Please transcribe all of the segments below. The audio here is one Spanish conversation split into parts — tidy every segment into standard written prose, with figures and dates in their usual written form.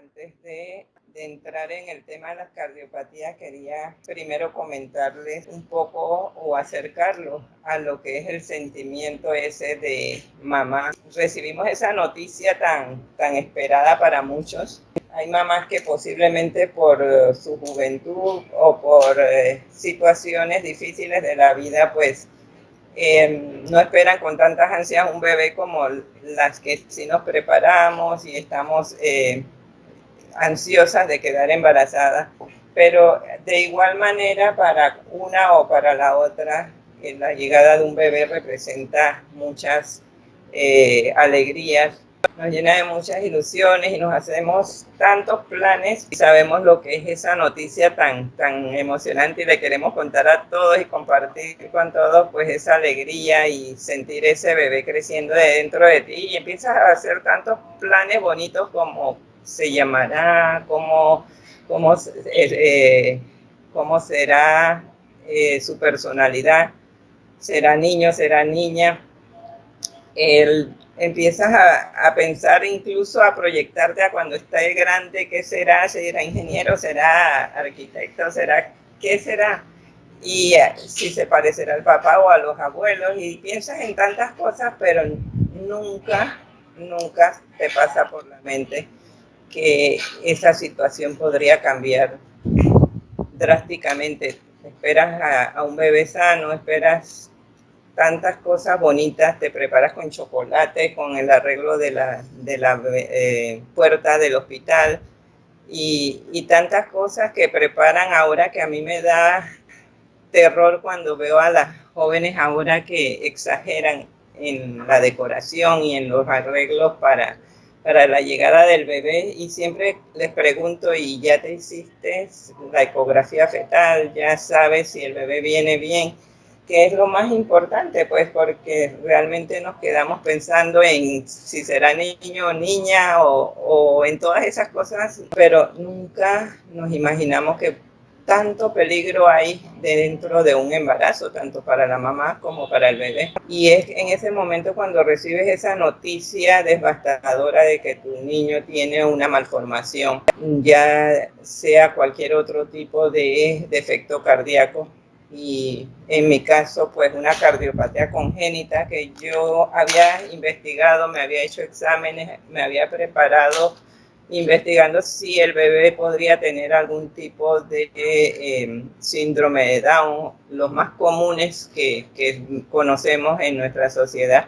Antes de entrar en el tema de las cardiopatías, quería primero comentarles un poco o acercarlos a lo que es el sentimiento ese de mamá. Recibimos esa noticia tan esperada para muchos. Hay mamás que posiblemente por su juventud o por situaciones difíciles de la vida, pues no esperan con tantas ansias un bebé como las que sí nos preparamos y estamos ansiosas de quedar embarazadas, pero de igual manera para una o para la otra, la llegada de un bebé representa muchas alegrías, nos llena de muchas ilusiones y nos hacemos tantos planes y sabemos lo que es esa noticia tan emocionante y le queremos contar a todos y compartir con todos pues esa alegría y sentir ese bebé creciendo de dentro de ti y empiezas a hacer tantos planes bonitos como se llamará, cómo será su personalidad, será niño, será niña. Empiezas a pensar, incluso a proyectarte a cuando esté grande, qué será, será ingeniero, será arquitecto, será, qué será, y si se parecerá al papá o a los abuelos, y piensas en tantas cosas, pero nunca te pasa por la mente que esa situación podría cambiar drásticamente. Esperas a un bebé sano, esperas tantas cosas bonitas, te preparas con chocolate, con el arreglo de la puerta del hospital y tantas cosas que preparan ahora que a mí me da terror cuando veo a las jóvenes ahora que exageran en la decoración y en los arreglos para la llegada del bebé, y siempre les pregunto, ¿y ya te hiciste la ecografía fetal? ¿Ya sabes si el bebé viene bien? Que es lo más importante, pues, porque realmente nos quedamos pensando en si será niño o niña o en todas esas cosas, pero nunca nos imaginamos que tanto peligro hay dentro de un embarazo, tanto para la mamá como para el bebé. Y es en ese momento cuando recibes esa noticia devastadora de que tu niño tiene una malformación, ya sea cualquier otro tipo de defecto cardíaco. Y en mi caso, pues una cardiopatía congénita que yo había investigado, me había hecho exámenes, me había preparado investigando si el bebé podría tener algún tipo de síndrome de Down, los más comunes que conocemos en nuestra sociedad,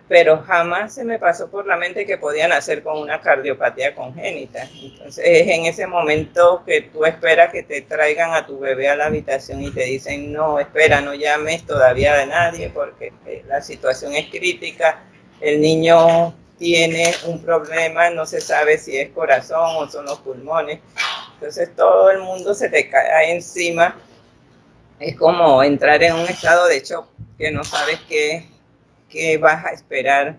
pero jamás se me pasó por la mente que podían nacer con una cardiopatía congénita. Entonces es en ese momento que tú esperas que te traigan a tu bebé a la habitación y te dicen, no, espera, no llames todavía a nadie porque la situación es crítica, el niño tiene un problema, no se sabe si es corazón o son los pulmones. Entonces todo el mundo se te cae encima. Es como entrar en un estado de shock que no sabes qué vas a esperar.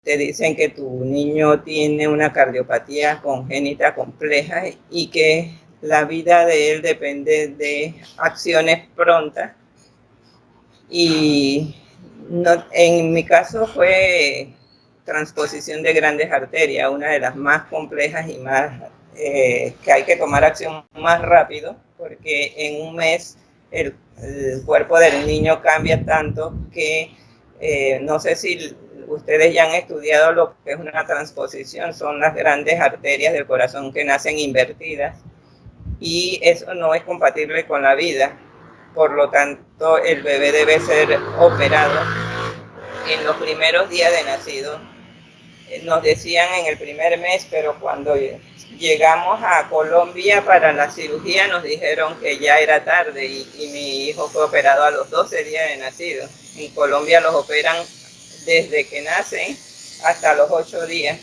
Te dicen que tu niño tiene una cardiopatía congénita compleja y que la vida de él depende de acciones prontas. Y no, en mi caso fue transposición de grandes arterias, una de las más complejas y más que hay que tomar acción más rápido, porque en un mes el cuerpo del niño cambia tanto que no sé si ustedes ya han estudiado lo que es una transposición, son las grandes arterias del corazón que nacen invertidas y eso no es compatible con la vida. Por lo tanto, el bebé debe ser operado en los primeros días de nacido. Nos decían en el primer mes, pero cuando llegamos a Colombia para la cirugía nos dijeron que ya era tarde y mi hijo fue operado a los 12 días de nacido. En Colombia los operan desde que nacen hasta los 8 días,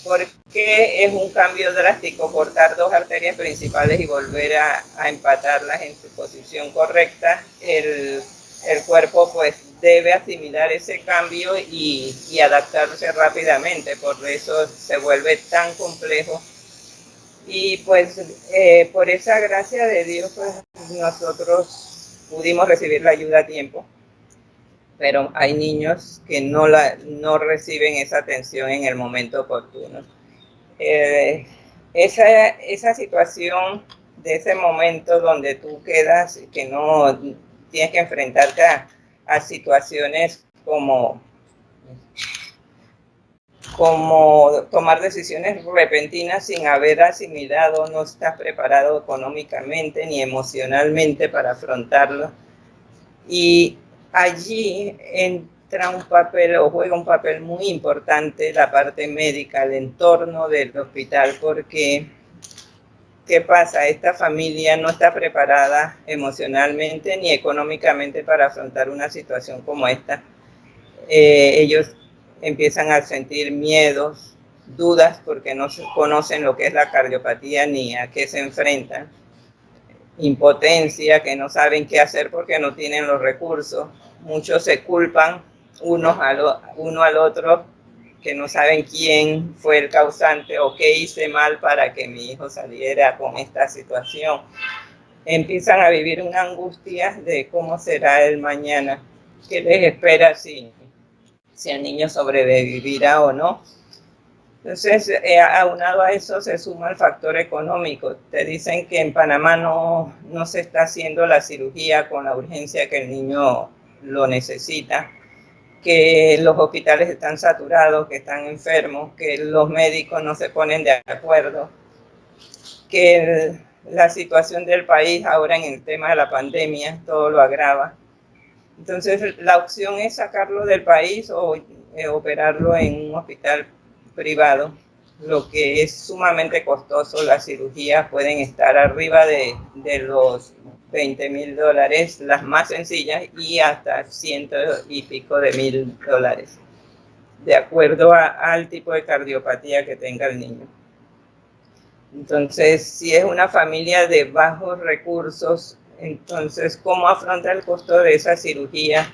porque es un cambio drástico cortar dos arterias principales y volver a empatarlas en su posición correcta. El cuerpo pues debe asimilar ese cambio y adaptarse rápidamente, por eso se vuelve tan complejo. Y pues por esa gracia de Dios pues nosotros pudimos recibir la ayuda a tiempo, pero hay niños que no reciben esa atención en el momento oportuno. esa situación de ese momento donde tú quedas, que no tienes que enfrentarte a situaciones como tomar decisiones repentinas sin haber asimilado, no estás preparado económicamente ni emocionalmente para afrontarlo. Y allí entra un papel o juega un papel muy importante la parte médica, el entorno del hospital, porque ¿qué pasa? Esta familia no está preparada emocionalmente ni económicamente para afrontar una situación como esta. Ellos empiezan a sentir miedos, dudas, porque no conocen lo que es la cardiopatía ni a qué se enfrentan, impotencia, que no saben qué hacer porque no tienen los recursos. Muchos se culpan uno al otro, que no saben quién fue el causante o qué hice mal para que mi hijo saliera con esta situación. Empiezan a vivir una angustia de cómo será el mañana, qué les espera si el niño sobrevivirá o no. Entonces, aunado a eso se suma el factor económico. Te dicen que en Panamá no se está haciendo la cirugía con la urgencia que el niño lo necesita, que los hospitales están saturados, que están enfermos, que los médicos no se ponen de acuerdo, que la situación del país ahora en el tema de la pandemia todo lo agrava. Entonces, la opción es sacarlo del país o operarlo en un hospital privado, lo que es sumamente costoso. Las cirugías pueden estar arriba de los $20,000, las más sencillas, y hasta cientos y pico de $1,000, de acuerdo al tipo de cardiopatía que tenga el niño. Entonces, si es una familia de bajos recursos, entonces, ¿cómo afronta el costo de esa cirugía?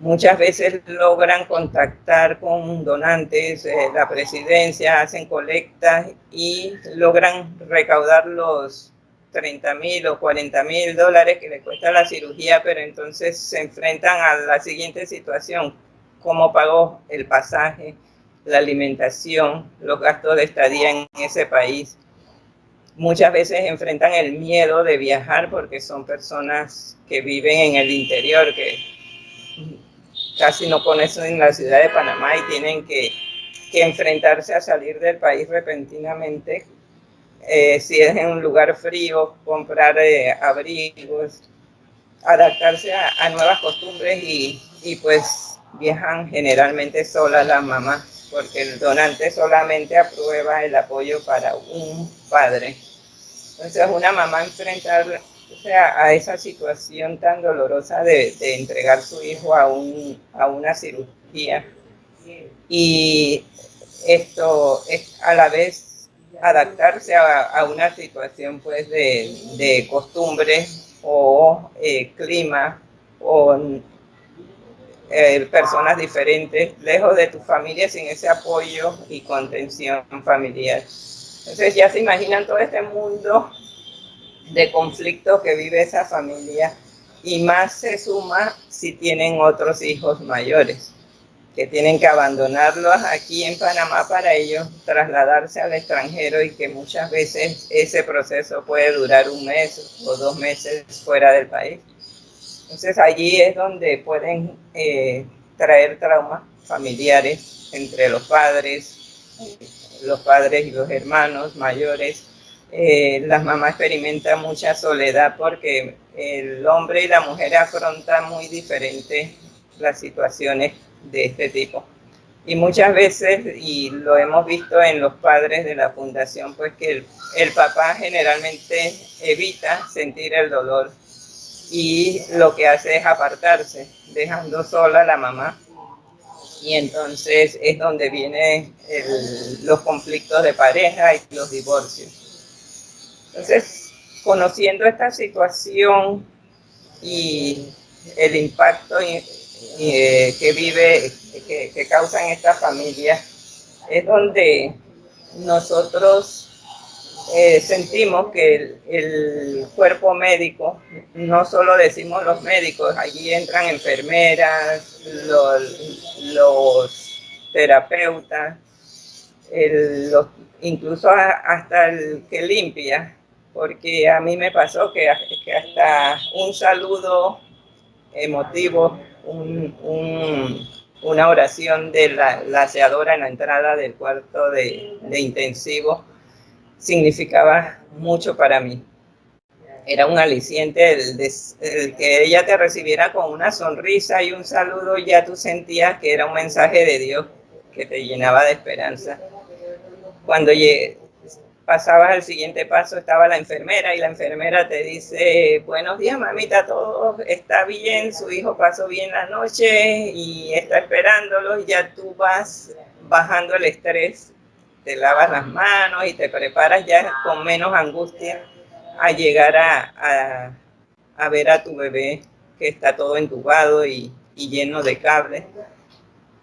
Muchas veces logran contactar con donantes, la presidencia, hacen colectas y logran recaudar los $30,000 o $40,000 que le cuesta la cirugía, pero entonces se enfrentan a la siguiente situación: ¿cómo pagó el pasaje, la alimentación, los gastos de estadía en ese país? Muchas veces enfrentan el miedo de viajar porque son personas que viven en el interior, que casi no conocen la ciudad de Panamá y tienen que enfrentarse a salir del país repentinamente. Si es en un lugar frío, comprar abrigos, adaptarse a nuevas costumbres y pues viajan generalmente solas las mamás, porque el donante solamente aprueba el apoyo para un padre. Entonces una mamá enfrentar, o sea, a esa situación tan dolorosa de entregar su hijo a una cirugía, y esto es a la vez adaptarse a una situación pues de costumbre o clima o personas diferentes, lejos de tu familia, sin ese apoyo y contención familiar. Entonces ya se imaginan todo este mundo de conflicto que vive esa familia, y más se suma si tienen otros hijos mayores, que tienen que abandonarlos aquí en Panamá para ellos trasladarse al extranjero, y que muchas veces ese proceso puede durar 1 mes o 2 meses fuera del país. Entonces allí es donde pueden traer traumas familiares entre los padres y los hermanos mayores. Las mamás experimentan mucha soledad porque el hombre y la mujer afrontan muy diferentes las situaciones de este tipo. Y muchas veces, y lo hemos visto en los padres de la fundación, pues que el papá generalmente evita sentir el dolor y lo que hace es apartarse, dejando sola a la mamá. Y entonces es donde vienen los conflictos de pareja y los divorcios. Entonces, conociendo esta situación y el impacto que causan estas familias, es donde nosotros sentimos que el cuerpo médico, no solo decimos los médicos, allí entran enfermeras, los terapeutas, incluso hasta el que limpia, porque a mí me pasó que hasta un saludo emotivo, una oración de la aseadora en la entrada del cuarto de intensivo significaba mucho para mí. Era un aliciente el que ella te recibiera con una sonrisa y un saludo, ya tú sentías que era un mensaje de Dios que te llenaba de esperanza. Cuando pasabas al siguiente paso, estaba la enfermera y la enfermera te dice: buenos días, mamita, todo está bien, su hijo pasó bien la noche y está esperándolo, y ya tú vas bajando el estrés, te lavas las manos y te preparas ya con menos angustia a llegar a ver a tu bebé que está todo entubado y lleno de cables.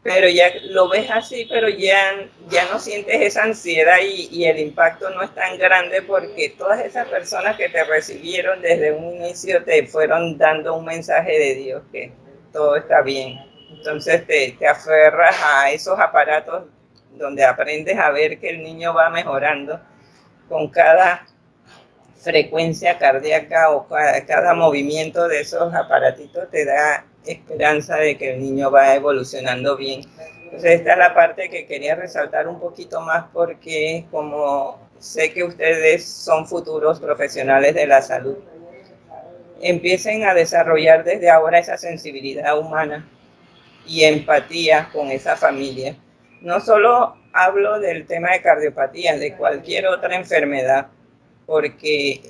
Pero ya lo ves así, pero ya no sientes esa ansiedad y el impacto no es tan grande, porque todas esas personas que te recibieron desde un inicio te fueron dando un mensaje de Dios, que todo está bien. Entonces te aferras a esos aparatos donde aprendes a ver que el niño va mejorando con cada frecuencia cardíaca o cada movimiento de esos aparatitos, te da esperanza de que el niño va evolucionando bien. Entonces esta es la parte que quería resaltar un poquito más, porque como sé que ustedes son futuros profesionales de la salud, empiecen a desarrollar desde ahora esa sensibilidad humana y empatía con esa familia. No solo hablo del tema de cardiopatía, de cualquier otra enfermedad, porque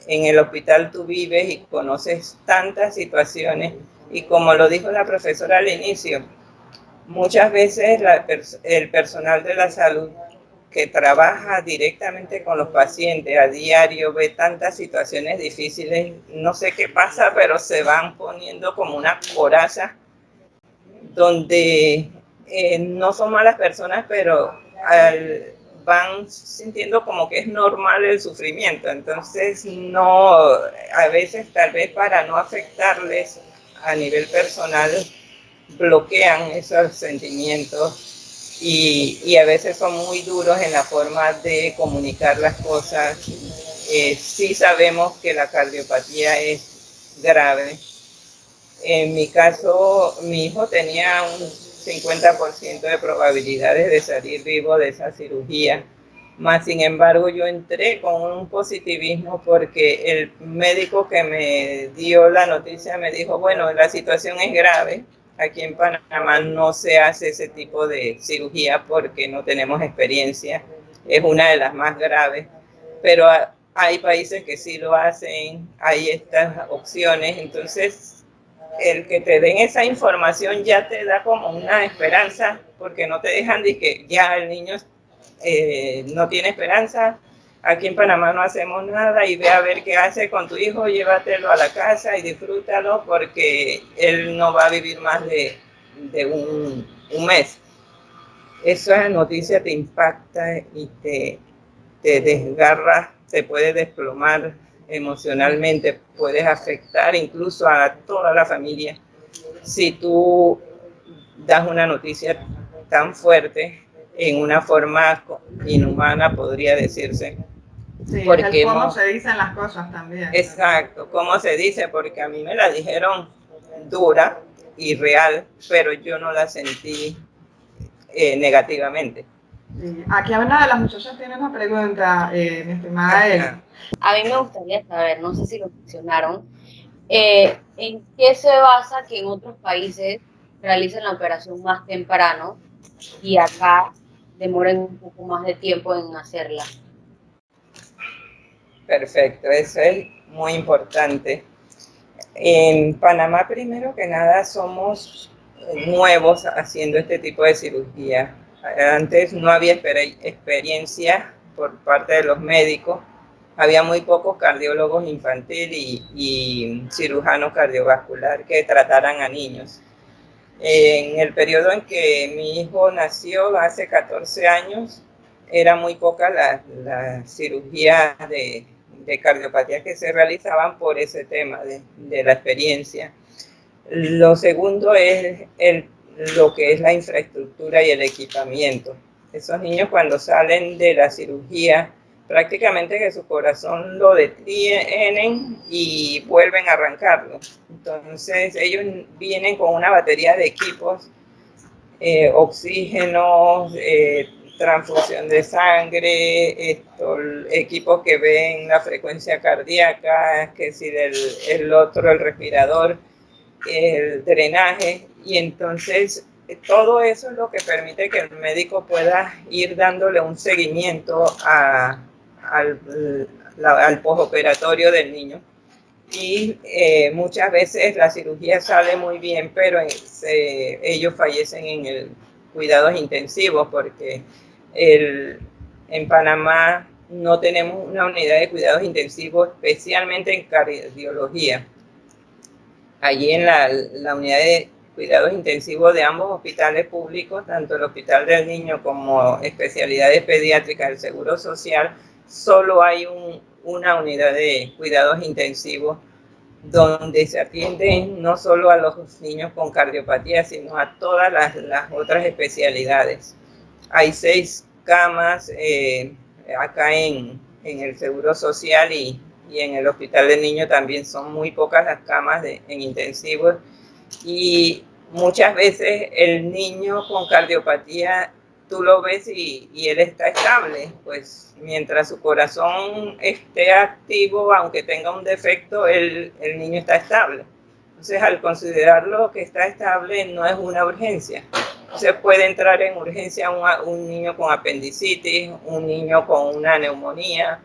en el hospital tú vives y conoces tantas situaciones, y como lo dijo la profesora al inicio, muchas veces el personal de la salud que trabaja directamente con los pacientes a diario ve tantas situaciones difíciles, no sé qué pasa, pero se van poniendo como una coraza donde no son malas personas, pero van sintiendo como que es normal el sufrimiento. Entonces, no, a veces tal vez para no afectarles a nivel personal, bloquean esos sentimientos y a veces son muy duros en la forma de comunicar las cosas. Sí sabemos que la cardiopatía es grave. En mi caso, mi hijo tenía un 50% de probabilidades de salir vivo de esa cirugía. Más sin embargo, yo entré con un positivismo, porque el médico que me dio la noticia me dijo: bueno, la situación es grave. Aquí en Panamá no se hace ese tipo de cirugía porque no tenemos experiencia. Es una de las más graves, pero hay países que sí lo hacen, hay estas opciones. Entonces, el que te den esa información ya te da como una esperanza, porque no te dejan de que ya el niño no tiene esperanza, aquí en Panamá no hacemos nada, y ve a ver qué hace con tu hijo, llévatelo a la casa y disfrútalo, porque él no va a vivir más de un mes. Esa noticia te impacta y te desgarra, te puede desplomar emocionalmente, puedes afectar incluso a toda la familia si tú das una noticia tan fuerte en una forma inhumana, podría decirse. Sí, es el Porque cómo se dicen las cosas también. exacto, ¿cómo se dice? Porque a mí me la dijeron dura y real, pero yo no la sentí negativamente. Sí. Aquí una de las muchachas tiene una pregunta, mi estimada Eli. Ajá. A mí me gustaría saber, no sé si lo mencionaron, ¿en qué se basa que en otros países realicen la operación más temprano y acá demoren un poco más de tiempo en hacerla? Perfecto, eso es muy importante. En Panamá, primero que nada, somos nuevos haciendo este tipo de cirugía. Antes no había experiencia por parte de los médicos. Había muy pocos cardiólogos infantiles y cirujanos cardiovascular que trataran a niños. En el periodo en que mi hijo nació, hace 14 años, era muy poca la cirugía de cardiopatía que se realizaban por ese tema de la experiencia. Lo segundo es lo que es la infraestructura y el equipamiento. Esos niños cuando salen de la cirugía, prácticamente que su corazón lo detienen y vuelven a arrancarlo. Entonces ellos vienen con una batería de equipos, oxígeno, transfusión de sangre, equipos que ven la frecuencia cardíaca, que si el otro, el respirador, el drenaje, y entonces todo eso es lo que permite que el médico pueda ir dándole un seguimiento al postoperatorio del niño. Y muchas veces la cirugía sale muy bien, pero ellos fallecen en el cuidados intensivos porque en Panamá no tenemos una unidad de cuidados intensivos, especialmente en cardiología. Allí en la unidad de cuidados intensivos de ambos hospitales públicos, tanto el Hospital del Niño como especialidades pediátricas del Seguro Social, solo hay una unidad de cuidados intensivos donde se atienden no solo a los niños con cardiopatía, sino a todas las otras especialidades. Hay 6 camas acá en el Seguro Social y en el Hospital del Niño también son muy pocas las camas en intensivos, y muchas veces el niño con cardiopatía tú lo ves y él está estable, pues mientras su corazón esté activo, aunque tenga un defecto, el niño está estable. Entonces, al considerarlo que está estable, no es una urgencia. Se puede entrar en urgencia un niño con apendicitis, un niño con una neumonía,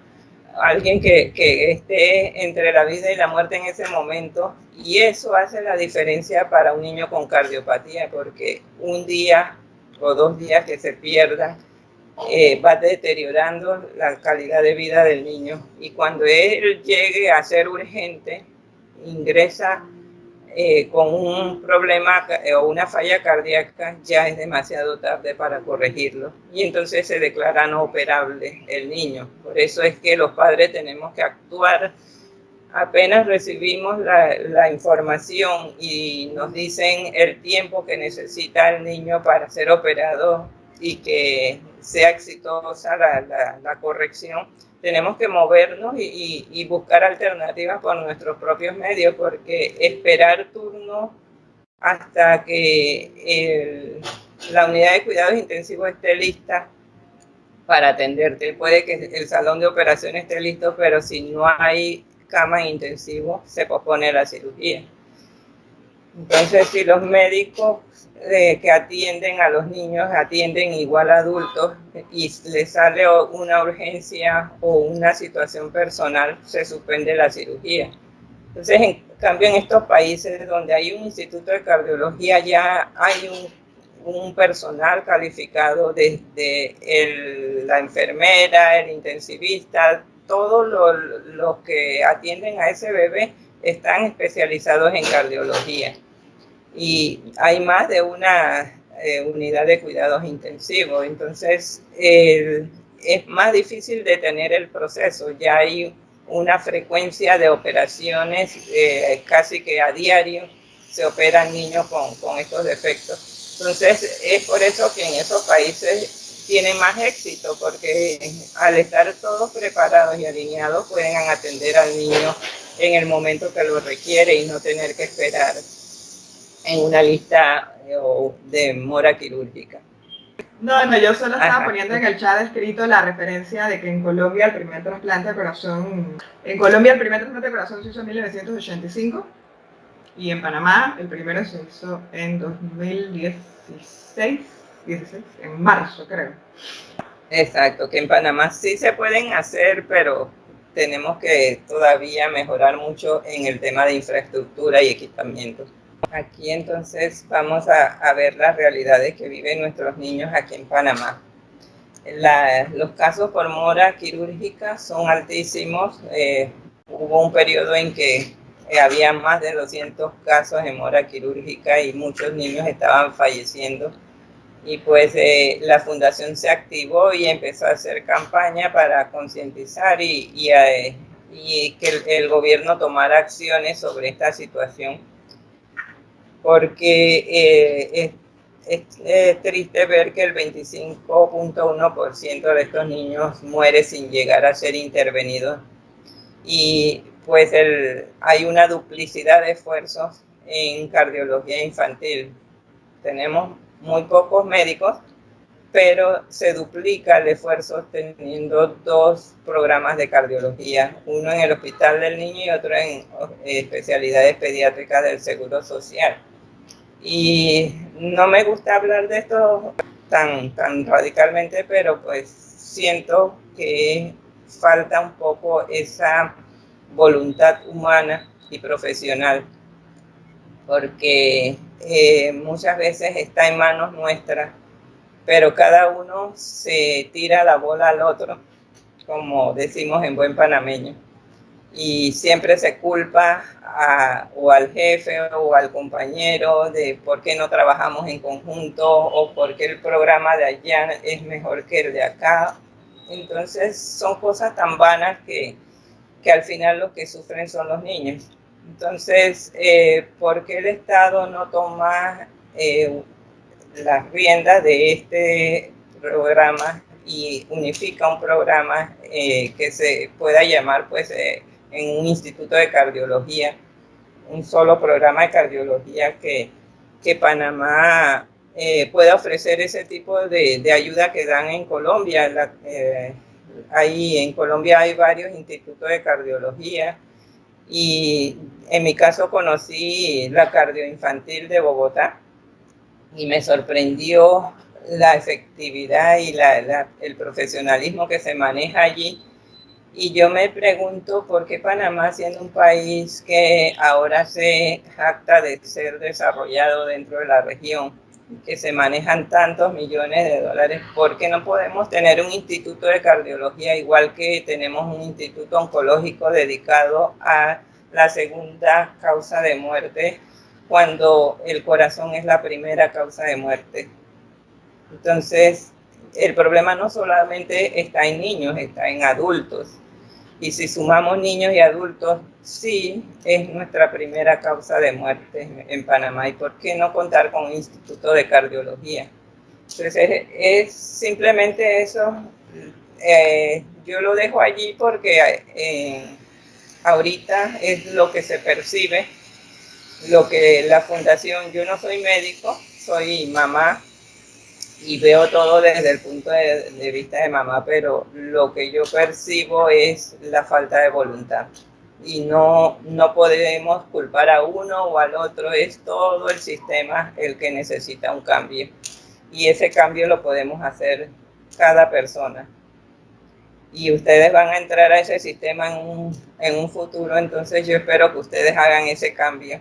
alguien que esté entre la vida y la muerte en ese momento, y eso hace la diferencia para un niño con cardiopatía, porque un día o 2 días que se pierda va deteriorando la calidad de vida del niño, y cuando él llegue a ser urgente, ingresa con un problema o una falla cardíaca, ya es demasiado tarde para corregirlo, y entonces se declara no operable el niño. Por eso es que los padres tenemos que actuar apenas recibimos la información y nos dicen el tiempo que necesita el niño para ser operado y que sea exitosa la corrección. Tenemos que movernos y buscar alternativas por nuestros propios medios, porque esperar turno hasta que la unidad de cuidados intensivos esté lista para atenderte. Puede que el salón de operaciones esté listo, pero si no hay cama en intensivo, se pospone la cirugía. Entonces, si los médicos que atienden a los niños atienden igual a adultos y les sale una urgencia o una situación personal, se suspende la cirugía. Entonces, en cambio, en estos países donde hay un instituto de cardiología, ya hay un personal calificado desde la enfermera, el intensivista, todos los que atienden a ese bebé están especializados en cardiología. Y hay más de una unidad de cuidados intensivos. Entonces, es más difícil detener el proceso. Ya hay una frecuencia de operaciones casi que a diario se operan niños con estos defectos. Entonces, es por eso que en esos países tienen más éxito, porque al estar todos preparados y alineados pueden atender al niño en el momento que lo requiere y no tener que esperar en una lista de mora quirúrgica. No, yo solo estaba poniendo en el chat escrito la referencia de que en Colombia el primer trasplante de corazón se hizo en 1985 y en Panamá el primero se hizo en 2016, en marzo creo. Exacto, que en Panamá sí se pueden hacer, pero tenemos que todavía mejorar mucho en el tema de infraestructura y equipamiento. Aquí entonces vamos a ver las realidades que viven nuestros niños aquí en Panamá. Los casos por mora quirúrgica son altísimos. Hubo un periodo en que había más de 200 casos de mora quirúrgica y muchos niños estaban falleciendo. Y pues la fundación se activó y empezó a hacer campaña para concientizar y que el gobierno tomara acciones sobre esta situación, porque es triste ver que el 25.1% de estos niños muere sin llegar a ser intervenidos. Y pues hay una duplicidad de esfuerzos en cardiología infantil. Tenemos muy pocos médicos, pero se duplica el esfuerzo teniendo dos programas de cardiología, uno en el Hospital del Niño y otro en especialidades pediátricas del Seguro Social. Y no me gusta hablar de esto tan radicalmente, pero pues siento que falta un poco esa voluntad humana y profesional, porque muchas veces está en manos nuestras, pero cada uno se tira la bola al otro, como decimos en buen panameño, y siempre se culpa o al jefe o al compañero de por qué no trabajamos en conjunto o por qué el programa de allá es mejor que el de acá. Entonces son cosas tan vanas que al final los que sufren son los niños. Entonces, ¿por qué el Estado no toma las riendas de este programa y unifica un programa que se pueda llamar pues en un instituto de cardiología, un solo programa de cardiología que Panamá pueda ofrecer ese tipo de ayuda que dan en Colombia? Ahí en Colombia hay varios institutos de cardiología y en mi caso conocí la cardioinfantil de Bogotá y me sorprendió la efectividad y el profesionalismo que se maneja allí. Y yo me pregunto por qué Panamá, siendo un país que ahora se jacta de ser desarrollado dentro de la región, que se manejan tantos millones de dólares, ¿por qué no podemos tener un instituto de cardiología igual que tenemos un instituto oncológico dedicado a la segunda causa de muerte, cuando el corazón es la primera causa de muerte? Entonces, el problema no solamente está en niños, está en adultos. Y si sumamos niños y adultos, sí, es nuestra primera causa de muerte en Panamá. ¿Y por qué no contar con un instituto de cardiología? Entonces, es simplemente eso. Yo lo dejo allí porque ahorita es lo que se percibe, lo que la fundación, yo no soy médico, soy mamá, y veo todo desde el punto de vista de mamá, pero lo que yo percibo es la falta de voluntad. Y no podemos culpar a uno o al otro, es todo el sistema el que necesita un cambio. Y ese cambio lo podemos hacer cada persona. Y ustedes van a entrar a ese sistema en un futuro, entonces yo espero que ustedes hagan ese cambio.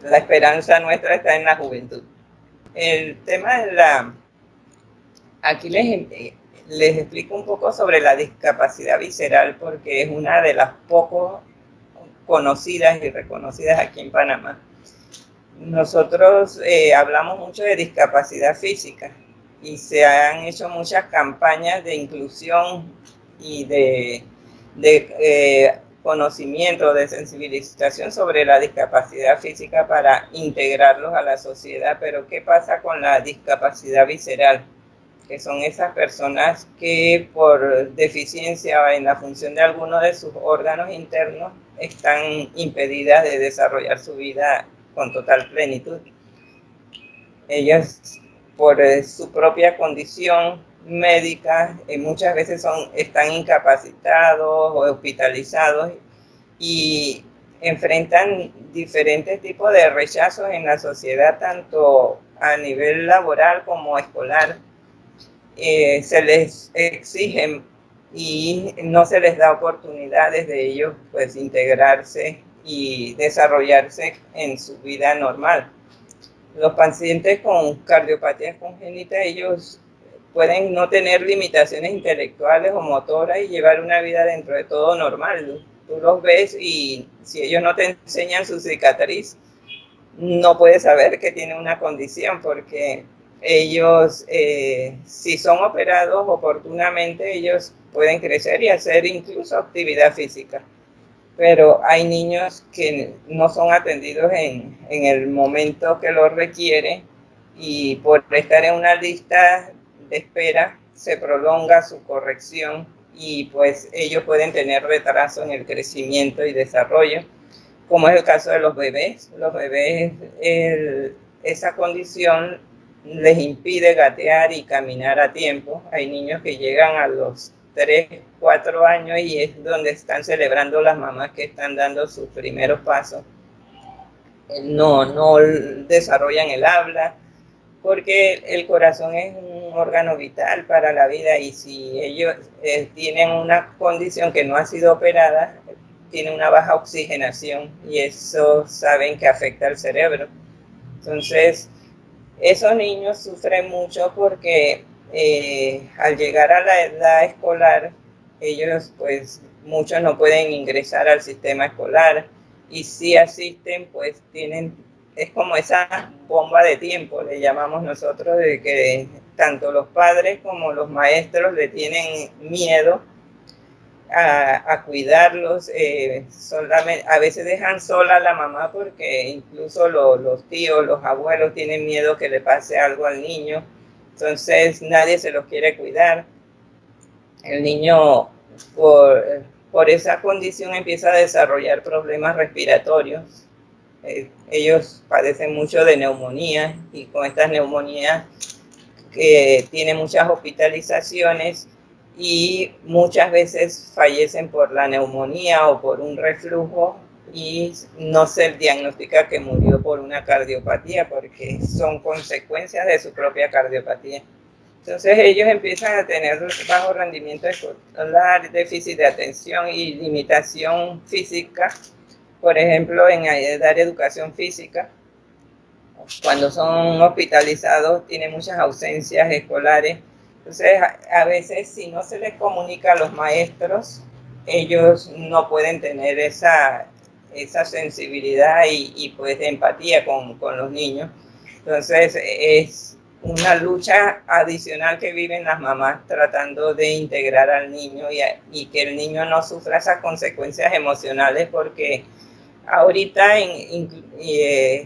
La esperanza nuestra está en la juventud. El tema de aquí les explico un poco sobre la discapacidad visceral porque es una de las poco conocidas y reconocidas aquí en Panamá. Nosotros hablamos mucho de discapacidad física y se han hecho muchas campañas de inclusión y de conocimiento, de sensibilización sobre la discapacidad física para integrarlos a la sociedad. Pero ¿qué pasa con la discapacidad visceral? Que son esas personas que por deficiencia en la función de alguno de sus órganos internos están impedidas de desarrollar su vida con total plenitud. Ellos, por su propia condición médica, muchas veces están incapacitados o hospitalizados y enfrentan diferentes tipos de rechazos en la sociedad, tanto a nivel laboral como escolar. Se les exigen y no se les da oportunidades de ellos pues integrarse y desarrollarse en su vida normal. Los pacientes con cardiopatías congénitas, ellos pueden no tener limitaciones intelectuales o motoras y llevar una vida dentro de todo normal. Tú los ves y si ellos no te enseñan su cicatriz, no puedes saber que tienen una condición porque ellos, si son operados oportunamente, ellos pueden crecer y hacer incluso actividad física. Pero hay niños que no son atendidos en el momento que lo requiere y por estar en una lista de espera se prolonga su corrección y pues ellos pueden tener retraso en el crecimiento y desarrollo, como es el caso de los bebés. Los bebés, esa condición les impide gatear y caminar a tiempo. Hay niños que llegan a los 3, 4 años y es donde están celebrando las mamás que están dando sus primeros pasos. No desarrollan el habla, porque el corazón es un órgano vital para la vida y si ellos tienen una condición que no ha sido operada, tienen una baja oxigenación y eso saben que afecta al cerebro. Entonces, esos niños sufren mucho porque al llegar a la edad escolar, ellos pues muchos no pueden ingresar al sistema escolar y si asisten pues tienen, es como esa bomba de tiempo, le llamamos nosotros, de que tanto los padres como los maestros le tienen miedo a cuidarlos, solamente, a veces dejan sola a la mamá porque incluso los tíos, los abuelos tienen miedo que le pase algo al niño, entonces nadie se los quiere cuidar. El niño por esa condición empieza a desarrollar problemas respiratorios. Ellos padecen mucho de neumonía y con estas neumonías que tienen muchas hospitalizaciones y muchas veces fallecen por la neumonía o por un reflujo y no se diagnostica que murió por una cardiopatía porque son consecuencias de su propia cardiopatía. Entonces ellos empiezan a tener bajo rendimiento escolar, déficit de atención y limitación física. Por ejemplo, en dar educación física, cuando son hospitalizados tienen muchas ausencias escolares. Entonces, a veces si no se les comunica a los maestros, ellos no pueden tener esa sensibilidad y pues empatía con los niños. Entonces, es una lucha adicional que viven las mamás tratando de integrar al niño y que el niño no sufra esas consecuencias emocionales porque ahorita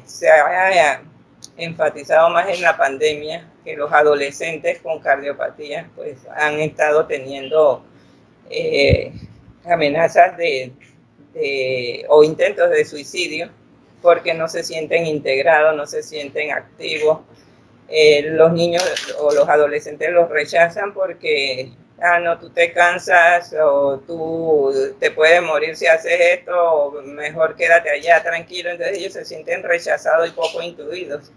se ha enfatizado más en la pandemia que los adolescentes con cardiopatía pues han estado teniendo eh, amenazas o intentos de suicidio porque no se sienten integrados, no se sienten activos. Los niños o los adolescentes los rechazan porque no, tú te cansas o tú te puedes morir si haces esto, o mejor quédate allá tranquilo. Entonces ellos se sienten rechazados y poco incluidos.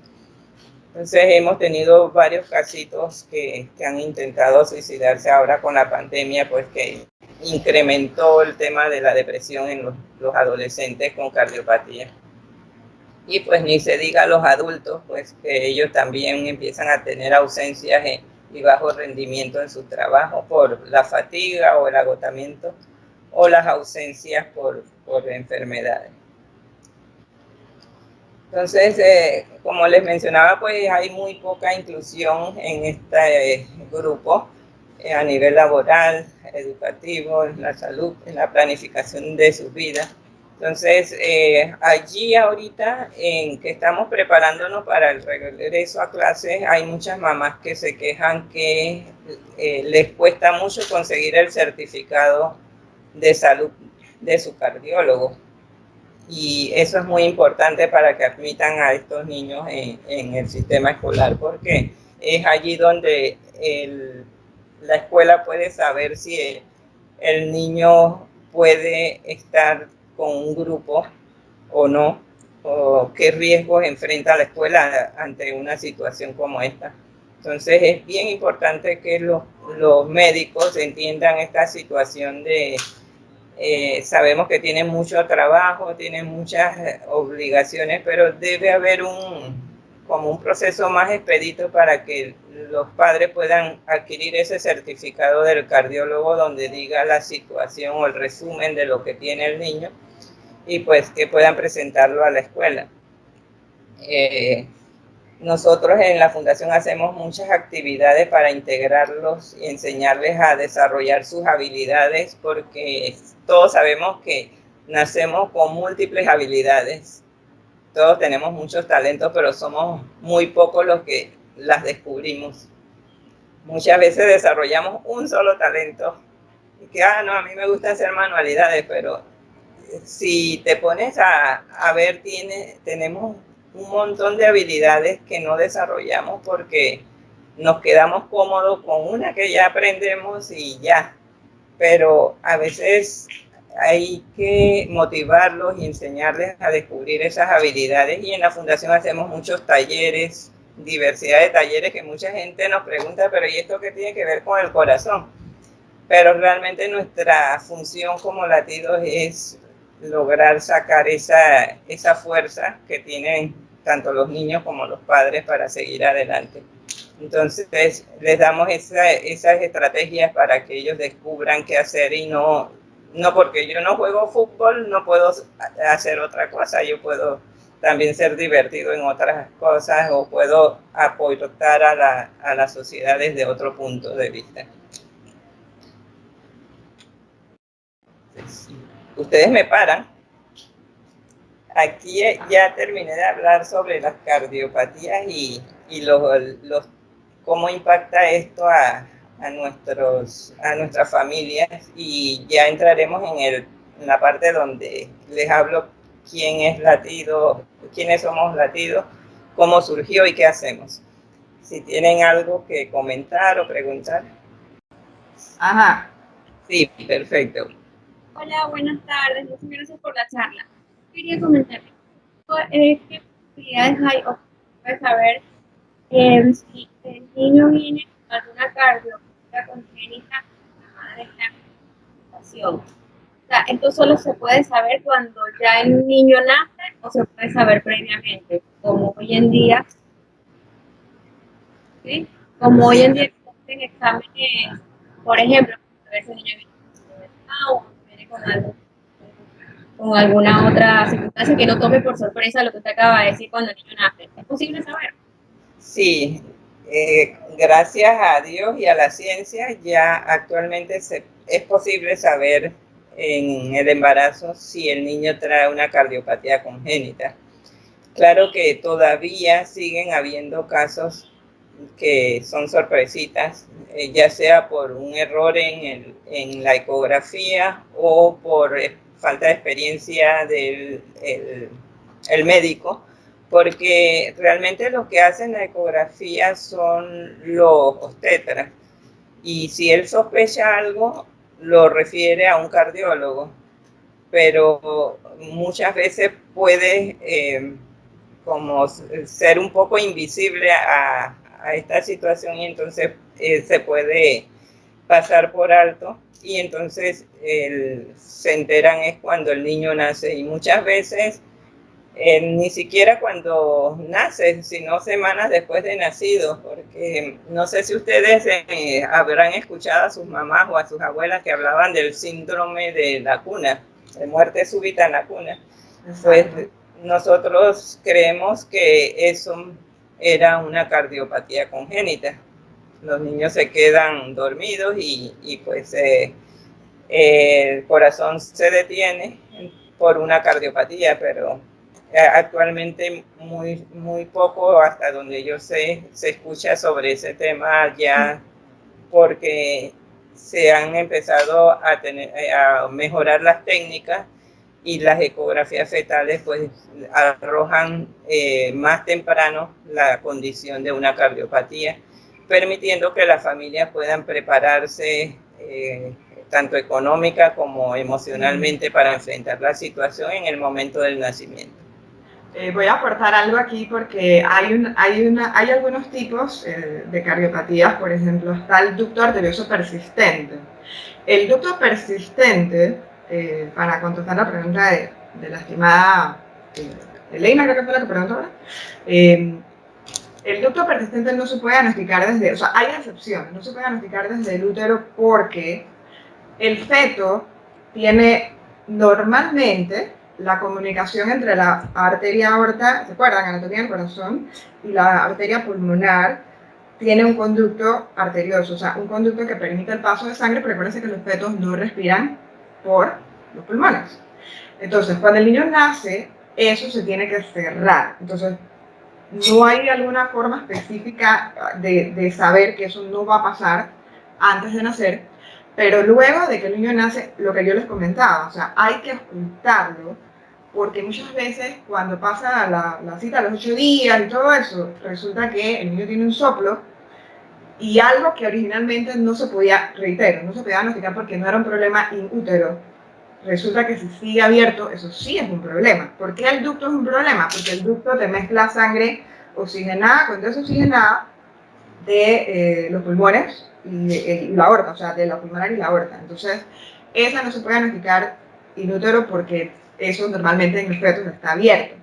Entonces hemos tenido varios casitos que han intentado suicidarse ahora con la pandemia, pues que incrementó el tema de la depresión en los adolescentes con cardiopatía. Y pues ni se diga a los adultos, pues que ellos también empiezan a tener ausencias y bajo rendimiento en su trabajo por la fatiga o el agotamiento o las ausencias por enfermedades. Entonces, como les mencionaba, pues hay muy poca inclusión en este grupo a nivel laboral, educativo, en la salud, en la planificación de sus vidas. Entonces, allí ahorita en que estamos preparándonos para el regreso a clases, hay muchas mamás que se quejan que les cuesta mucho conseguir el certificado de salud de su cardiólogo. Y eso es muy importante para que admitan a estos niños en el sistema escolar, porque es allí donde la escuela puede saber si el niño puede estar con un grupo o no, o qué riesgos enfrenta la escuela ante una situación como esta. Entonces es bien importante que los médicos entiendan esta situación de sabemos que tienen mucho trabajo, tienen muchas obligaciones, pero debe haber como un proceso más expedito para que los padres puedan adquirir ese certificado del cardiólogo donde diga la situación o el resumen de lo que tiene el niño y pues que puedan presentarlo a la escuela. Nosotros en la Fundación hacemos muchas actividades para integrarlos y enseñarles a desarrollar sus habilidades porque todos sabemos que nacemos con múltiples habilidades todos tenemos muchos talentos, pero somos muy pocos los que las descubrimos. Muchas veces desarrollamos un solo talento y que, no, a mí me gusta hacer manualidades, pero si te pones a ver, tenemos un montón de habilidades que no desarrollamos porque nos quedamos cómodos con una que ya aprendemos y ya. Pero a veces hay que motivarlos y enseñarles a descubrir esas habilidades, y en la fundación hacemos muchos talleres, diversidad de talleres que mucha gente nos pregunta, pero ¿y esto qué tiene que ver con el corazón? Pero realmente nuestra función como latidos es lograr sacar esa fuerza que tienen tanto los niños como los padres para seguir adelante. Entonces les damos esas estrategias para que ellos descubran qué hacer, y no porque yo no juego fútbol no puedo hacer otra cosa, yo puedo también ser divertido en otras cosas, o puedo aportar a la sociedad desde otro punto de vista. Ustedes me paran. Aquí ya terminé de hablar sobre las cardiopatías y cómo impacta esto a nuestras familias, y ya entraremos en la parte donde les hablo quién es latido, quiénes somos latidos, cómo surgió y qué hacemos. Si tienen algo que comentar o preguntar. Ajá. Sí, perfecto. Hola, buenas tardes. Muchas gracias por la charla. Quería comentarles qué posibilidades hay o puede saber si el niño viene con alguna cardiopatía congénita de esta situación. O sea, esto solo se puede saber cuando ya el niño nace o se puede saber previamente, como hoy en día, ¿sí? Como hoy en día existen exámenes, por ejemplo, a ver si el niño viene con alguna otra circunstancia que no tome por sorpresa lo que usted acaba de decir cuando el niño nace. ¿Es posible saber? Sí, gracias a Dios y a la ciencia ya actualmente es posible saber en el embarazo si el niño trae una cardiopatía congénita. Claro que todavía siguen habiendo casos que son sorpresitas, ya sea por un error en la ecografía o por falta de experiencia del el médico, porque realmente los que hacen la ecografía son los obstetras, y si él sospecha algo, lo refiere a un cardiólogo, pero muchas veces puede como ser un poco invisible a esta situación, y entonces se puede pasar por alto, y entonces se enteran es cuando el niño nace, y muchas veces ni siquiera cuando nace, sino semanas después de nacido, porque no sé si ustedes habrán escuchado a sus mamás o a sus abuelas que hablaban del síndrome de la cuna, de muerte súbita en la cuna. Pues nosotros creemos que eso era una cardiopatía congénita. Los niños se quedan dormidos y pues el corazón se detiene por una cardiopatía, pero actualmente muy poco, hasta donde yo sé, se escucha sobre ese tema ya, porque se han empezado a mejorar las técnicas, y las ecografías fetales pues arrojan más temprano la condición de una cardiopatía, permitiendo que las familias puedan prepararse tanto económica como emocionalmente para enfrentar la situación en el momento del nacimiento. Voy a aportar algo aquí porque hay algunos tipos de cardiopatías. Por ejemplo, está el ducto arterioso persistente. El ducto persistente, para contestar la pregunta de la estimada Elena, creo que fue la que preguntó ahora, el ducto persistente no se puede diagnosticar desde, o sea, hay excepciones, no se puede diagnosticar desde el útero porque el feto tiene normalmente la comunicación entre la arteria aorta, ¿se acuerdan? Anatomía del corazón, y la arteria pulmonar tiene un conducto arterioso, o sea, un conducto que permite el paso de sangre, pero recuerden que los fetos no respiran por los pulmones. Entonces, cuando el niño nace, eso se tiene que cerrar. Entonces, no hay alguna forma específica de saber que eso no va a pasar antes de nacer, pero luego de que el niño nace, lo que yo les comentaba, o sea, hay que ocultarlo, porque muchas veces cuando pasa la cita a los 8 días y todo eso, resulta que el niño tiene un soplo y algo que originalmente no se podía, reitero, no se podía diagnosticar porque no era un problema in útero. Resulta que si sigue abierto, eso sí es un problema. ¿Por qué el ducto es un problema? Porque el ducto te mezcla sangre oxigenada con desoxigenada de los pulmones y la aorta, o sea, de la pulmonar y la aorta. Entonces, esa no se puede diagnosticar in útero porque eso normalmente en los fetos está abierto.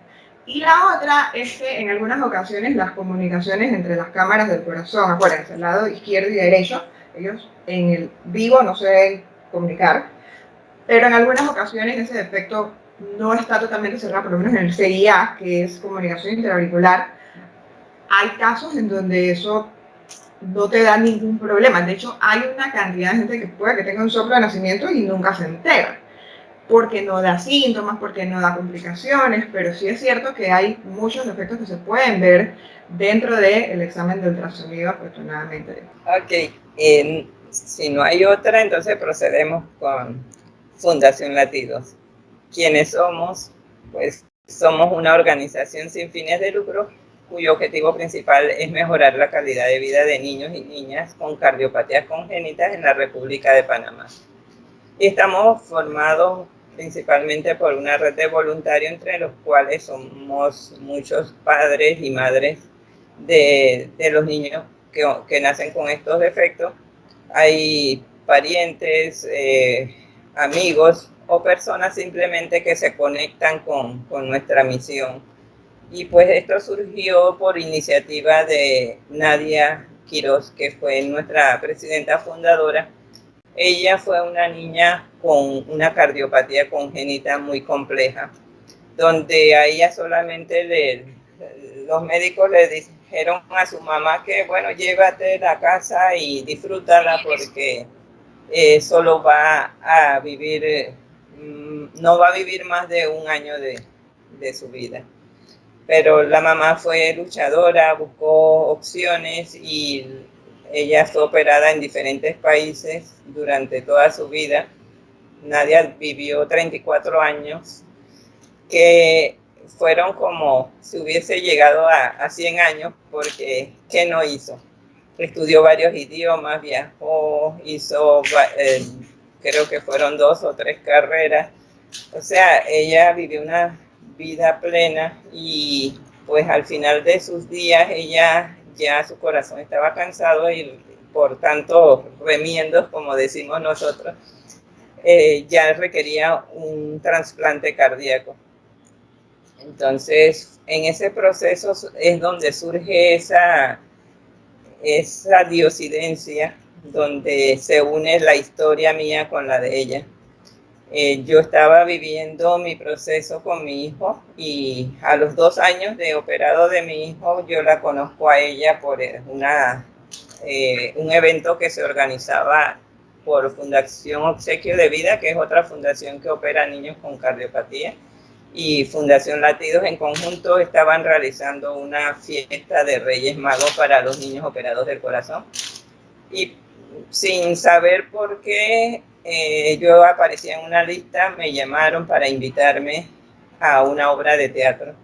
Y la otra es que en algunas ocasiones las comunicaciones entre las cámaras del corazón, acuérdense, el lado izquierdo y derecho, ellos en el vivo no se deben comunicar, pero en algunas ocasiones ese defecto no está totalmente cerrado, por lo menos en el CIA, que es comunicación interauricular, hay casos en donde eso no te da ningún problema. De hecho, hay una cantidad de gente que puede que tenga un soplo de nacimiento y nunca se entera, porque no da síntomas, porque no da complicaciones, pero sí es cierto que hay muchos defectos que se pueden ver dentro del examen de ultrasonido, afortunadamente. Ok, si no hay otra, entonces procedemos con Fundación Latidos. ¿Quiénes somos? Pues somos una organización sin fines de lucro cuyo objetivo principal es mejorar la calidad de vida de niños y niñas con cardiopatías congénitas en la República de Panamá. Y estamos formados principalmente por una red de voluntarios, entre los cuales somos muchos padres y madres de los niños que nacen con estos defectos. Hay parientes, amigos o personas simplemente que se conectan con nuestra misión. Y pues esto surgió por iniciativa de Nadia Quiroz, que fue nuestra presidenta fundadora. Ella fue una niña con una cardiopatía congénita muy compleja, donde a ella solamente los médicos le dijeron a su mamá que, bueno, llévate a la casa y disfrútala porque solo va a vivir, no va a vivir más de un año de su vida. Pero la mamá fue luchadora, buscó opciones y ella fue operada en diferentes países durante toda su vida. Nadia vivió 34 años, que fueron como si hubiese llegado a 100 años, porque ¿qué no hizo? Estudió varios idiomas, viajó, hizo, creo que fueron 2 o 3 carreras. O sea, ella vivió una vida plena y pues al final de sus días ella ya su corazón estaba cansado y por tanto remiendos, como decimos nosotros, ya requería un trasplante cardíaco. Entonces, en ese proceso es donde surge esa diosidencia, donde se une la historia mía con la de ella. Yo estaba viviendo mi proceso con mi hijo y a los 2 años de operado de mi hijo, yo la conozco a ella por un evento que se organizaba por Fundación Obsequio de Vida, que es otra fundación que opera a niños con cardiopatía, y Fundación Latidos en conjunto estaban realizando una fiesta de Reyes Magos para los niños operados del corazón. Y sin saber por qué, yo aparecía en una lista, me llamaron para invitarme a una obra de teatro.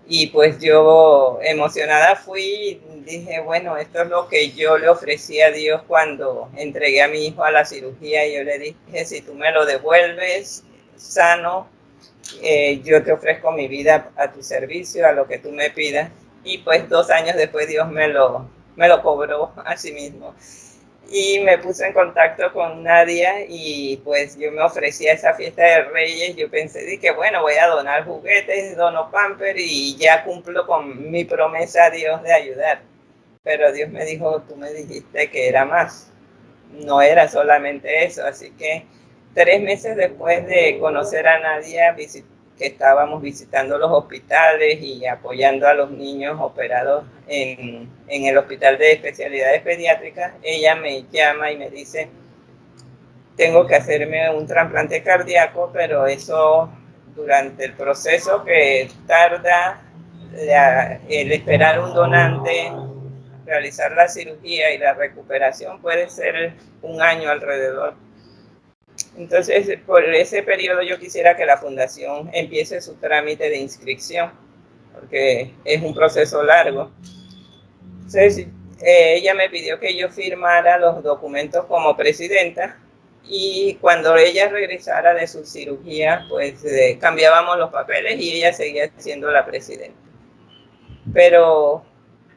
Y pues yo emocionada fui y dije, bueno, esto es lo que yo le ofrecí a Dios cuando entregué a mi hijo a la cirugía. Y yo le dije, si tú me lo devuelves sano, yo te ofrezco mi vida a tu servicio, a lo que tú me pidas. Y pues 2 años después Dios me lo cobró a sí mismo. Y me puse en contacto con Nadia y pues yo me ofrecí a esa fiesta de Reyes. Yo pensé que bueno, voy a donar juguetes, dono pamper y ya cumplo con mi promesa a Dios de ayudar. Pero Dios me dijo, tú me dijiste que era más. No era solamente eso, así que 3 meses después de conocer a Nadia, que estábamos visitando los hospitales y apoyando a los niños operados en el Hospital de Especialidades Pediátricas, ella me llama y me dice, tengo que hacerme un trasplante cardíaco, pero eso durante el proceso que tarda el esperar un donante, realizar la cirugía y la recuperación puede ser un año alrededor. Entonces, por ese periodo yo quisiera que la fundación empiece su trámite de inscripción, porque es un proceso largo. Entonces, ella me pidió que yo firmara los documentos como presidenta, y cuando ella regresara de su cirugía, pues cambiábamos los papeles y ella seguía siendo la presidenta. Pero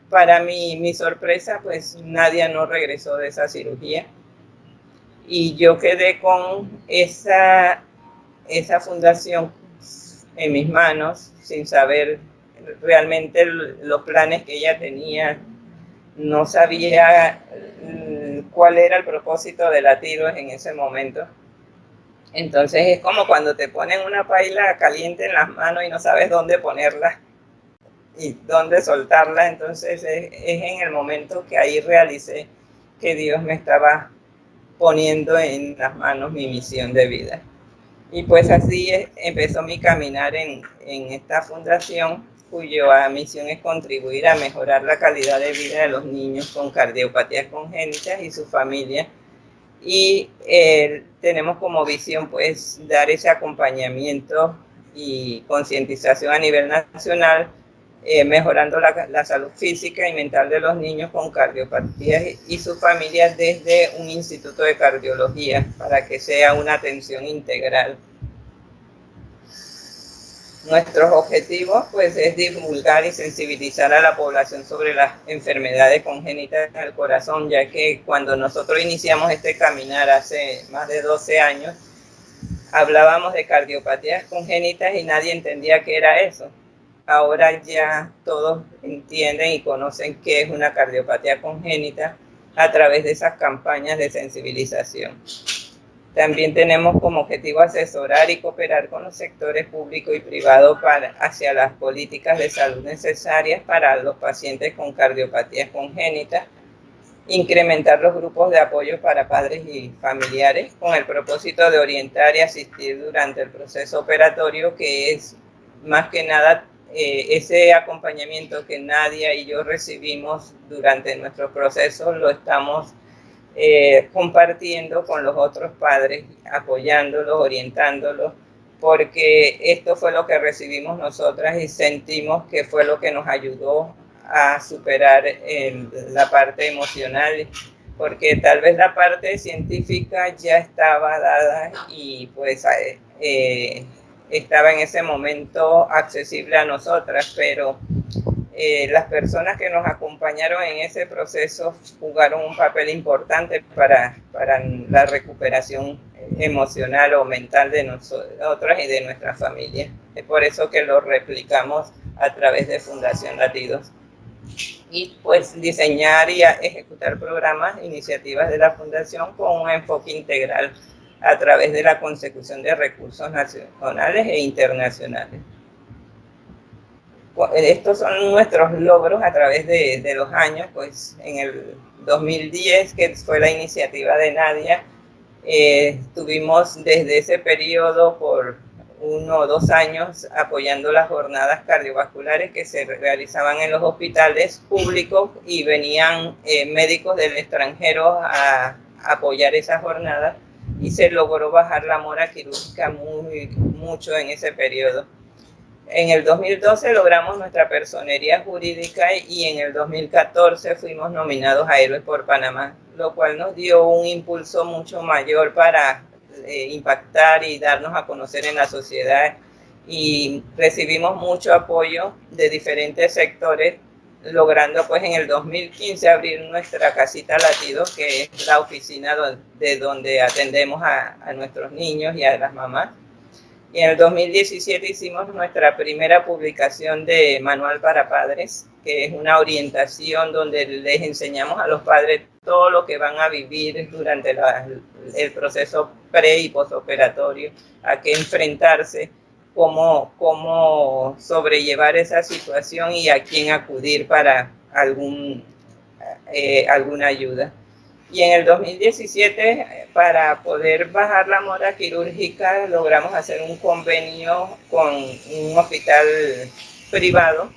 para mi sorpresa, pues Nadia no regresó de esa cirugía y yo quedé con esa fundación en mis manos sin saber realmente los planes que ella tenía. No sabía cuál era el propósito de Latidos en ese momento. Entonces es como cuando te ponen una paila caliente en las manos y no sabes dónde ponerla y dónde soltarla. Entonces es en el momento que ahí realicé que Dios me estaba poniendo en las manos mi misión de vida. Y pues así empezó mi caminar en esta fundación, cuya misión es contribuir a mejorar la calidad de vida de los niños con cardiopatías congénitas y sus familias. Y tenemos como visión pues dar ese acompañamiento y concientización a nivel nacional, mejorando la salud física y mental de los niños con cardiopatías y sus familias desde un instituto de cardiología para que sea una atención integral. Nuestros objetivos pues es divulgar y sensibilizar a la población sobre las enfermedades congénitas del corazón, ya que cuando nosotros iniciamos este caminar hace más de 12 años, hablábamos de cardiopatías congénitas y nadie entendía qué era eso. Ahora ya todos entienden y conocen qué es una cardiopatía congénita a través de esas campañas de sensibilización. También tenemos como objetivo asesorar y cooperar con los sectores público y privado hacia las políticas de salud necesarias para los pacientes con cardiopatías congénitas, incrementar los grupos de apoyo para padres y familiares con el propósito de orientar y asistir durante el proceso operatorio, que es más que nada ese acompañamiento que Nadia y yo recibimos durante nuestro proceso, lo estamos compartiendo con los otros padres, apoyándolos, orientándolos, porque esto fue lo que recibimos nosotras y sentimos que fue lo que nos ayudó a superar la parte emocional, porque tal vez la parte científica ya estaba dada y pues estaba en ese momento accesible a nosotras, pero las personas que nos acompañaron en ese proceso jugaron un papel importante para la recuperación emocional o mental de nosotras y de nuestra familia. Es por eso que lo replicamos a través de Fundación Latidos. Y pues diseñar y ejecutar programas, iniciativas de la Fundación con un enfoque integral a través de la consecución de recursos nacionales e internacionales. Estos son nuestros logros a través de los años. Pues en el 2010, que fue la iniciativa de Nadia, estuvimos desde ese periodo por 1 o 2 años apoyando las jornadas cardiovasculares que se realizaban en los hospitales públicos y venían médicos del extranjero a apoyar esas jornadas y se logró bajar la mora quirúrgica mucho en ese periodo. En el 2012 logramos nuestra personería jurídica y en el 2014 fuimos nominados a Héroes por Panamá, lo cual nos dio un impulso mucho mayor para impactar y darnos a conocer en la sociedad, y recibimos mucho apoyo de diferentes sectores, logrando pues en el 2015 abrir nuestra casita Latidos, que es la oficina de donde atendemos a nuestros niños y a las mamás. Y en el 2017 hicimos nuestra primera publicación de Manual para Padres, que es una orientación donde les enseñamos a los padres todo lo que van a vivir durante el proceso pre- y postoperatorio, a qué enfrentarse, cómo sobrellevar esa situación y a quién acudir para alguna ayuda. Y en el 2017, para poder bajar la mora quirúrgica, logramos hacer un convenio con un hospital privado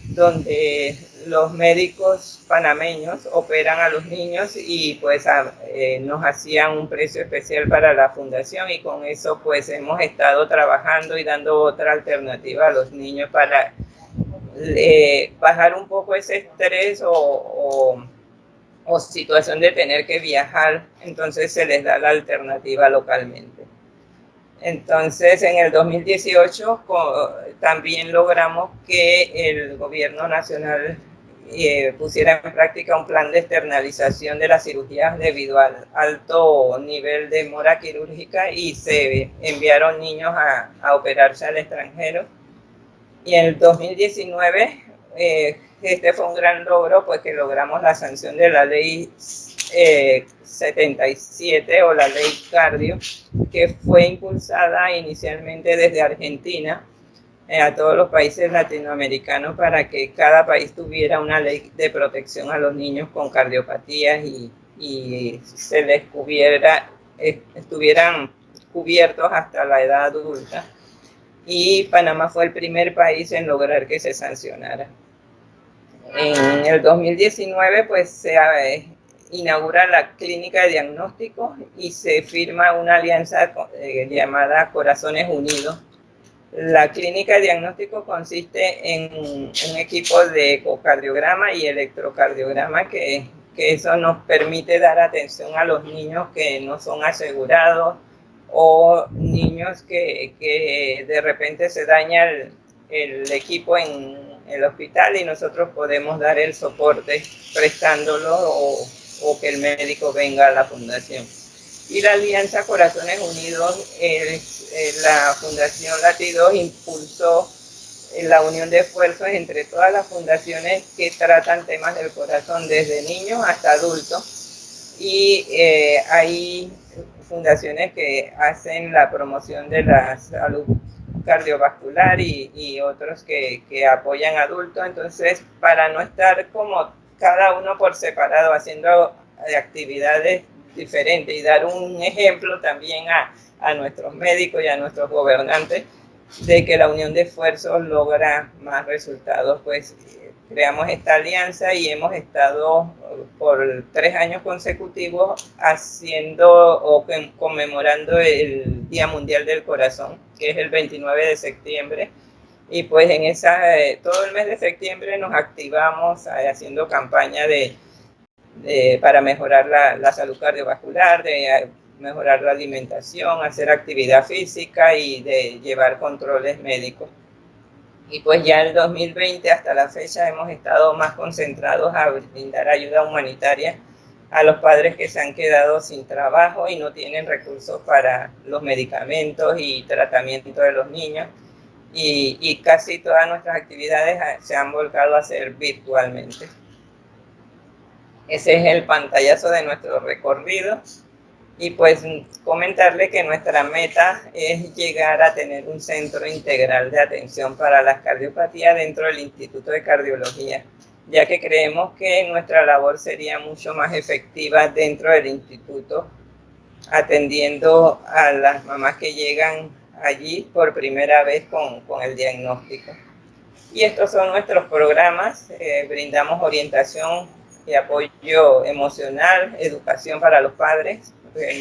donde los médicos panameños operan a los niños y pues nos hacían un precio especial para la fundación, y con eso pues hemos estado trabajando y dando otra alternativa a los niños para bajar un poco ese estrés o situación de tener que viajar. Entonces se les da la alternativa localmente. Entonces, en el 2018 también logramos que el gobierno nacional pusiera en práctica un plan de externalización de las cirugías debido al alto nivel de mora quirúrgica, y se enviaron niños a operarse al extranjero. Y en el 2019, este fue un gran logro, pues que logramos la sanción de la ley 77 o la ley Cardio, que fue impulsada inicialmente desde Argentina a todos los países latinoamericanos para que cada país tuviera una ley de protección a los niños con cardiopatías y se les estuvieran cubiertos hasta la edad adulta. Y Panamá fue el primer país en lograr que se sancionara. En el 2019 pues se inaugura la clínica de diagnóstico y se firma una alianza llamada Corazones Unidos. La clínica de diagnóstico consiste en un equipo de ecocardiograma y electrocardiograma que eso nos permite dar atención a los niños que no son asegurados o niños que de repente se daña el equipo en el hospital y nosotros podemos dar el soporte prestándolo o que el médico venga a la fundación. Y la Alianza Corazones Unidos, la Fundación Latidos impulsó la unión de esfuerzos entre todas las fundaciones que tratan temas del corazón, desde niños hasta adultos. Y hay fundaciones que hacen la promoción de la salud cardiovascular y otros que apoyan a adultos. Entonces, para no estar como cada uno por separado haciendo actividades diferentes y dar un ejemplo también a nuestros médicos y a nuestros gobernantes de que la unión de esfuerzos logra más resultados, pues creamos esta alianza y hemos estado por 3 años consecutivos haciendo o conmemorando el Día Mundial del Corazón, que es el 29 de septiembre. Y pues en todo el mes de septiembre nos activamos haciendo campaña para mejorar la salud cardiovascular, de mejorar la alimentación, hacer actividad física y de llevar controles médicos. Y pues ya el 2020 hasta la fecha hemos estado más concentrados a brindar ayuda humanitaria a los padres que se han quedado sin trabajo y no tienen recursos para los medicamentos y tratamiento de los niños. Y casi todas nuestras actividades se han volcado a hacer virtualmente. Ese es el pantallazo de nuestro recorrido. Y pues comentarle que nuestra meta es llegar a tener un centro integral de atención para las cardiopatías dentro del Instituto de Cardiología, ya que creemos que nuestra labor sería mucho más efectiva dentro del instituto, atendiendo a las mamás que llegan allí por primera vez con el diagnóstico. Y estos son nuestros programas. Brindamos orientación y apoyo emocional, educación para los padres.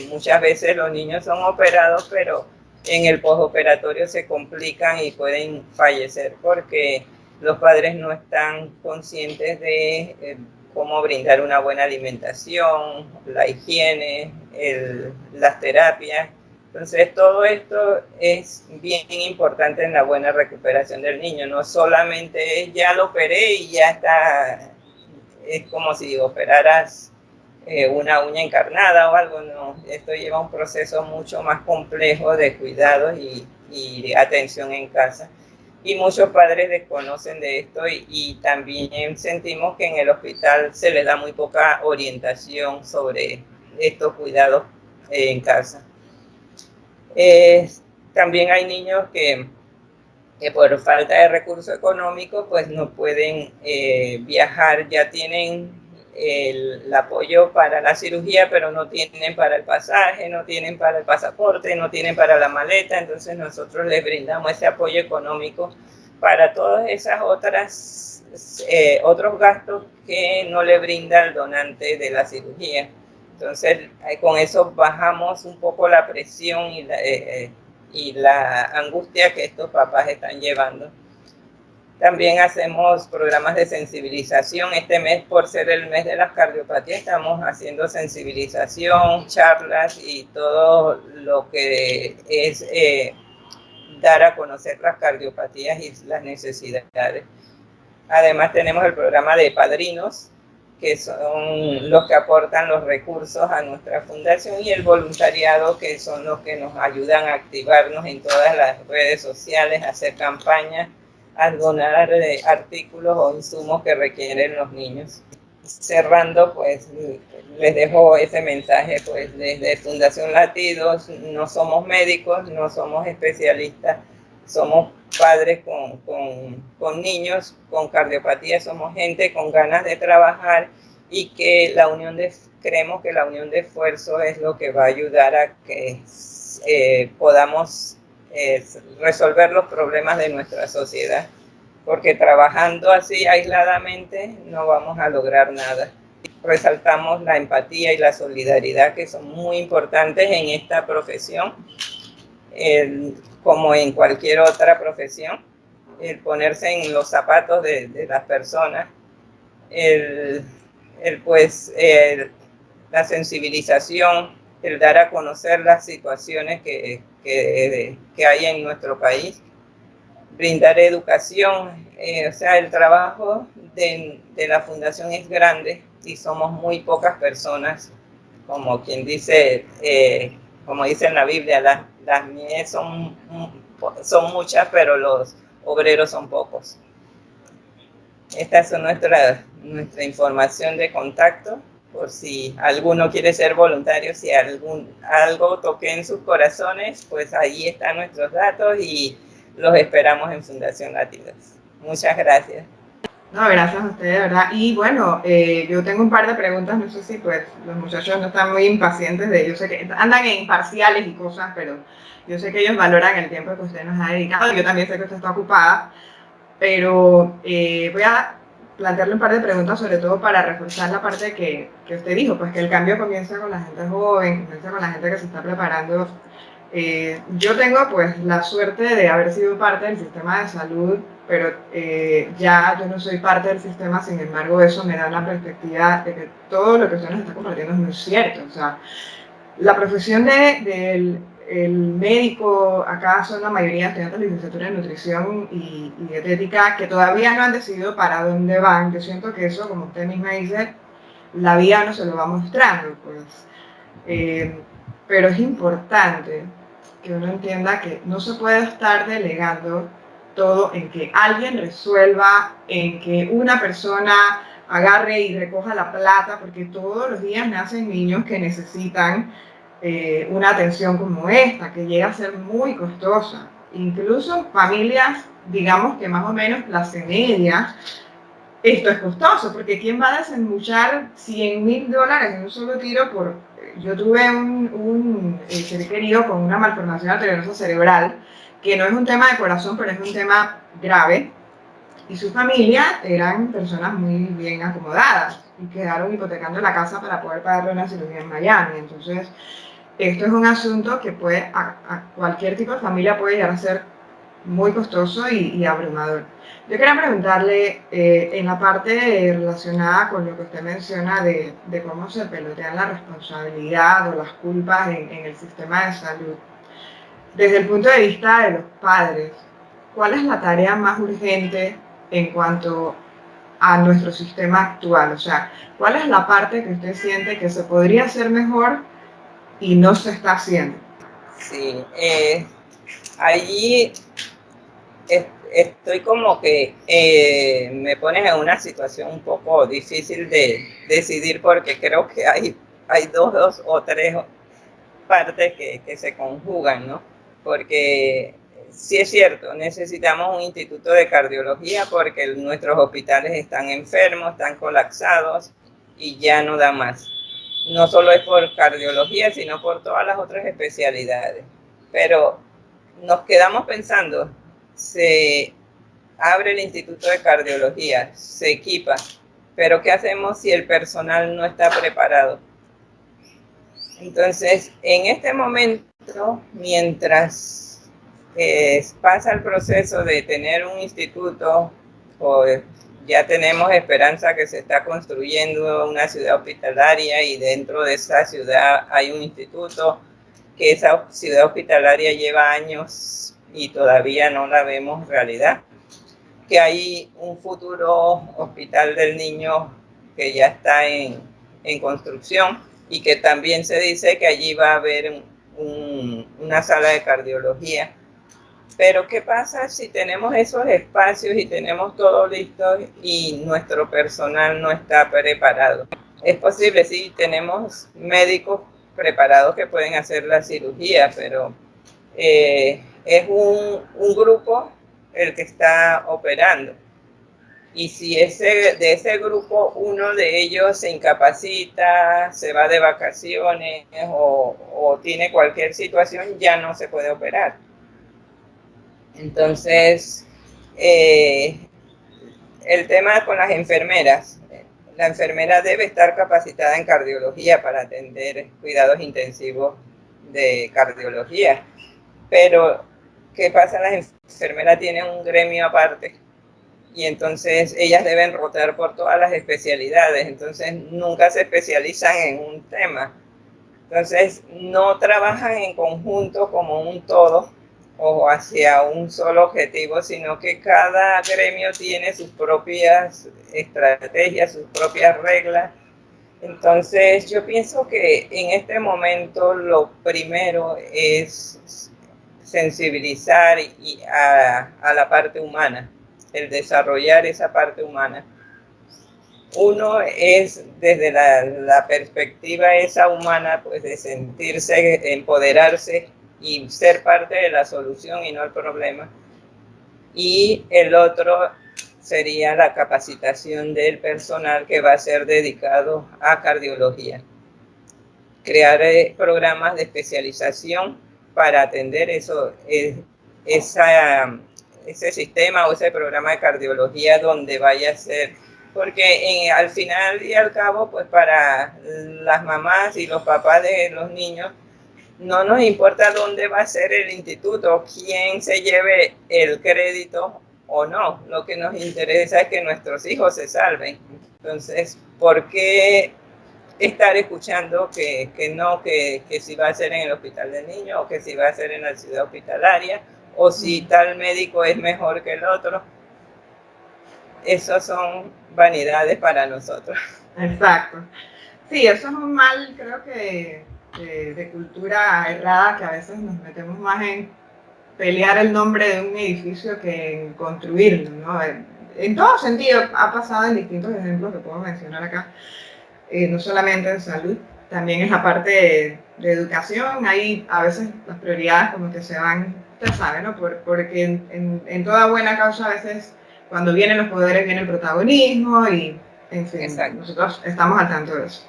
Muchas veces los niños son operados, pero en el postoperatorio se complican y pueden fallecer porque los padres no están conscientes de cómo brindar una buena alimentación, la higiene, las terapias. Entonces todo esto es bien importante en la buena recuperación del niño. No solamente es ya lo operé y ya está, es como si operaras una uña encarnada o algo. No, esto lleva un proceso mucho más complejo de cuidados y atención en casa. Y muchos padres desconocen de esto y también sentimos que en el hospital se les da muy poca orientación sobre estos cuidados en casa. También hay niños que por falta de recursos económicos pues no pueden viajar, ya tienen el apoyo para la cirugía, pero no tienen para el pasaje, no tienen para el pasaporte, no tienen para la maleta. Entonces nosotros les brindamos ese apoyo económico para todas esas otros gastos que no le brinda el donante de la cirugía. Entonces con eso bajamos un poco la presión y la angustia que estos papás están llevando. También hacemos programas de sensibilización. Este mes, por ser el mes de las cardiopatías, estamos haciendo sensibilización, charlas y todo lo que es dar a conocer las cardiopatías y las necesidades. Además, tenemos el programa de padrinos, que son los que aportan los recursos a nuestra fundación, y el voluntariado, que son los que nos ayudan a activarnos en todas las redes sociales, a hacer campañas, a donar artículos o insumos que requieren los niños. Cerrando, pues les dejo ese mensaje, pues desde Fundación Latidos no somos médicos, no somos especialistas, somos padres con niños con cardiopatía, somos gente con ganas de trabajar, y que creemos que la unión de esfuerzos es lo que va a ayudar a que podamos resolver los problemas de nuestra sociedad, porque trabajando así aisladamente no vamos a lograr nada. Resaltamos la empatía y la solidaridad, que son muy importantes en esta profesión, como en cualquier otra profesión, el ponerse en los zapatos de las personas, la sensibilización, el dar a conocer las situaciones que hay en nuestro país, brindar educación. O sea, el trabajo de la fundación es grande y somos muy pocas personas, como quien dice, como dice en la Biblia, las mies son muchas, pero los obreros son pocos. Esta es nuestra información de contacto, por si alguno quiere ser voluntario, si algo toque en sus corazones, pues ahí están nuestros datos y los esperamos en Fundación Latidos. Muchas gracias. No, gracias a ustedes, de verdad. Y bueno, yo tengo un par de preguntas, no sé si pues los muchachos no están muy impacientes yo sé que andan en parciales y cosas, pero yo sé que ellos valoran el tiempo que usted nos ha dedicado. Yo también sé que usted está ocupada, pero voy a plantearle un par de preguntas, sobre todo para reforzar la parte que usted dijo, pues que el cambio comienza con la gente joven, comienza con la gente que se está preparando. Yo tengo pues la suerte de haber sido parte del sistema de salud, pero ya yo no soy parte del sistema. Sin embargo, eso me da la perspectiva de que todo lo que usted nos está compartiendo es muy cierto. O sea, la profesión del médico, acá son la mayoría de estudiantes de licenciatura en nutrición y dietética que todavía no han decidido para dónde van. Yo siento que eso, como usted misma dice, la vida no se lo va mostrando, pues. Pero es importante que uno entienda que no se puede estar delegando todo en que alguien resuelva, en que una persona agarre y recoja la plata, porque todos los días nacen niños que necesitan una atención como esta, que llega a ser muy costosa. Incluso familias, digamos que más o menos clase media, esto es costoso, porque ¿quién va a desembuchar $100,000 en un solo tiro por... Yo tuve un ser querido con una malformación arteriosa cerebral, que no es un tema de corazón, pero es un tema grave, y su familia eran personas muy bien acomodadas y quedaron hipotecando la casa para poder pagarle una cirugía en Miami. Entonces, esto es un asunto que a cualquier tipo de familia puede llegar a ser muy costoso y abrumador. Yo quería preguntarle, en la parte relacionada con lo que usted menciona de cómo se pelotean la responsabilidad o las culpas en el sistema de salud, desde el punto de vista de los padres, ¿cuál es la tarea más urgente en cuanto a nuestro sistema actual? O sea, ¿cuál es la parte que usted siente que se podría hacer mejor y no se está haciendo? Sí, allí estoy como que me pones en una situación un poco difícil de decidir, porque creo que hay dos o tres partes que se conjugan, ¿no? Porque sí es cierto, necesitamos un instituto de cardiología porque nuestros hospitales están enfermos, están colapsados, y ya no da más. No solo es por cardiología, sino por todas las otras especialidades. Pero nos quedamos pensando, se abre el Instituto de Cardiología, se equipa, pero ¿qué hacemos si el personal no está preparado? Entonces, en este momento, mientras pasa el proceso de tener un instituto, o ya tenemos esperanza que se está construyendo una ciudad hospitalaria y dentro de esa ciudad hay un instituto, que esa ciudad hospitalaria lleva años y todavía no la vemos realidad, que hay un futuro hospital del niño que ya está en construcción y que también se dice que allí va a haber una sala de cardiología. Pero ¿qué pasa si tenemos esos espacios y tenemos todo listo y nuestro personal no está preparado? Es posible, sí, tenemos médicos preparados que pueden hacer la cirugía, pero es un grupo el que está operando. Y si de ese grupo uno de ellos se incapacita, se va de vacaciones o tiene cualquier situación, ya no se puede operar. Entonces, el tema con las enfermeras. La enfermera debe estar capacitada en cardiología para atender cuidados intensivos de cardiología. Pero, ¿qué pasa? Las enfermeras tienen un gremio aparte y entonces ellas deben rotar por todas las especialidades, entonces nunca se especializan en un tema. Entonces no trabajan en conjunto como un todo o hacia un solo objetivo, sino que cada gremio tiene sus propias estrategias, sus propias reglas. Entonces yo pienso que en este momento lo primero es sensibilizar a la parte humana, el desarrollar esa parte humana. Uno es desde la perspectiva esa humana, pues de sentirse, empoderarse y ser parte de la solución y no el problema. Y el otro sería la capacitación del personal que va a ser dedicado a cardiología. Crear programas de especialización para atender ese sistema o ese programa de cardiología donde vaya a ser, porque al final y al cabo, pues para las mamás y los papás de los niños, no nos importa dónde va a ser el instituto, quién se lleve el crédito o no. Lo que nos interesa es que nuestros hijos se salven. Entonces, ¿por qué estar escuchando que si va a ser en el hospital del niño o que si va a ser en la ciudad hospitalaria o si tal médico es mejor que el otro? Esas son vanidades para nosotros. Exacto. Sí, eso es un mal, creo que, de cultura errada, que a veces nos metemos más en pelear el nombre de un edificio que en construirlo, ¿no? En todo sentido, ha pasado en distintos ejemplos que puedo mencionar acá, no solamente en salud, también en la parte de educación, ahí a veces las prioridades como que se van, usted sabe, ¿no? Porque en toda buena causa a veces cuando vienen los poderes viene el protagonismo y, en fin, Exacto. Nosotros estamos al tanto de eso.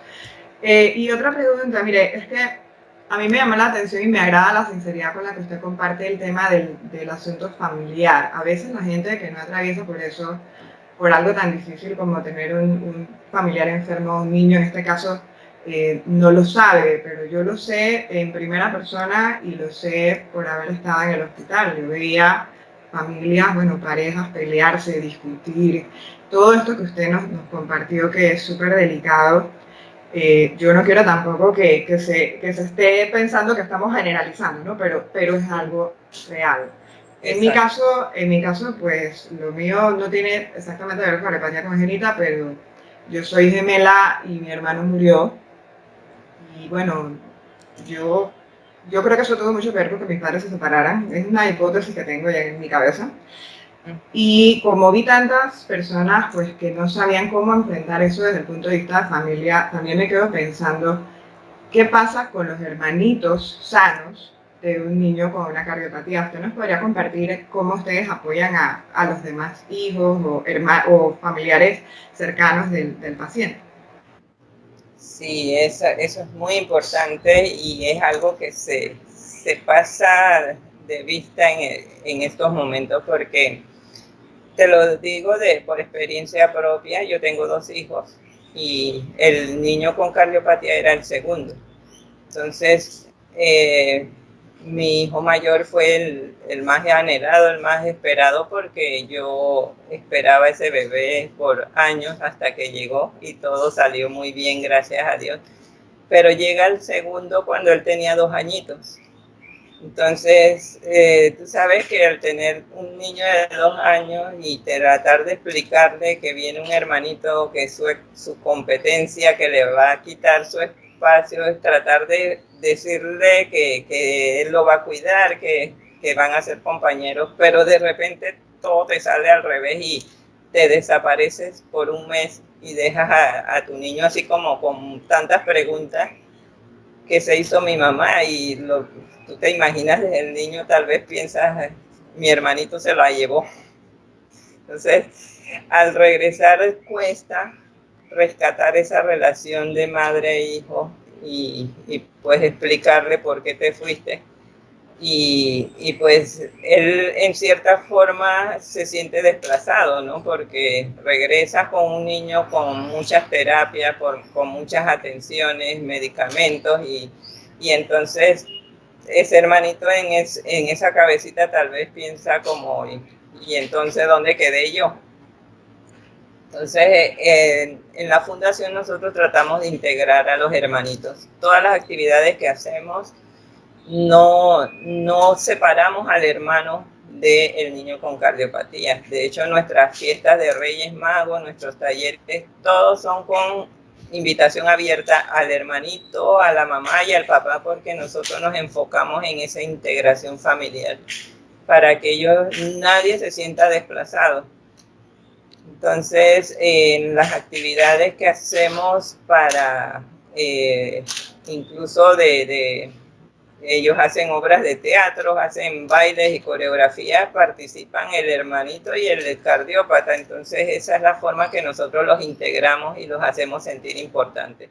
Y otra pregunta, mire, es que a mí me llama la atención y me agrada la sinceridad con la que usted comparte el tema del asunto familiar. A veces la gente que no atraviesa por eso, por algo tan difícil como tener un familiar enfermo, un niño en este caso, no lo sabe, pero yo lo sé en primera persona y lo sé por haber estado en el hospital. Yo veía familias, bueno, parejas pelearse, discutir, todo esto que usted nos compartió que es súper delicado. Yo no quiero tampoco que se esté pensando que estamos generalizando, ¿no? Pero es algo real. En mi caso, pues lo mío no tiene exactamente que ver con alepatía congénita, pero yo soy gemela y mi hermano murió. Y bueno, yo creo que eso tuvo mucho que ver con que mis padres se separaran. Es una hipótesis que tengo ya en mi cabeza. Y como vi tantas personas pues que no sabían cómo enfrentar eso desde el punto de vista de familia, también me quedo pensando qué pasa con los hermanitos sanos de un niño con una cardiopatía. ¿Usted nos podría compartir cómo ustedes apoyan a los demás hijos o familiares cercanos del paciente? Sí, eso es muy importante y es algo que se pasa de vista en estos momentos porque te lo digo por experiencia propia, yo tengo 2 hijos y el niño con cardiopatía era el segundo. Entonces, mi hijo mayor fue el más anhelado, el más esperado, porque yo esperaba ese bebé por años hasta que llegó y todo salió muy bien, gracias a Dios. Pero llega el segundo cuando él tenía 2 añitos. Entonces, tú sabes que al tener un niño de 2 años y tratar de explicarle que viene un hermanito, que su competencia, que le va a quitar su espacio, es tratar de decirle que él lo va a cuidar, que van a ser compañeros, pero de repente todo te sale al revés y te desapareces por un mes y dejas a tu niño así como con tantas preguntas que se hizo mi mamá y tú te imaginas, el niño tal vez piensa, mi hermanito se la llevó. Entonces, al regresar cuesta rescatar esa relación de madre e hijo y pues explicarle por qué te fuiste. Y pues él en cierta forma se siente desplazado, ¿no? Porque regresa con un niño con muchas terapias, con muchas atenciones, medicamentos y entonces ese hermanito en esa cabecita tal vez piensa como, y entonces ¿dónde quedé yo? Entonces, en la fundación nosotros tratamos de integrar a los hermanitos. Todas las actividades que hacemos no separamos al hermano del niño con cardiopatía. De hecho, nuestras fiestas de Reyes Magos, nuestros talleres, todos son con invitación abierta al hermanito, a la mamá y al papá, porque nosotros nos enfocamos en esa integración familiar para que nadie se sienta desplazado. Entonces, en las actividades que hacemos para incluso ellos hacen obras de teatro, hacen bailes y coreografías, participan el hermanito y el cardiópata. Entonces esa es la forma que nosotros los integramos y los hacemos sentir importantes.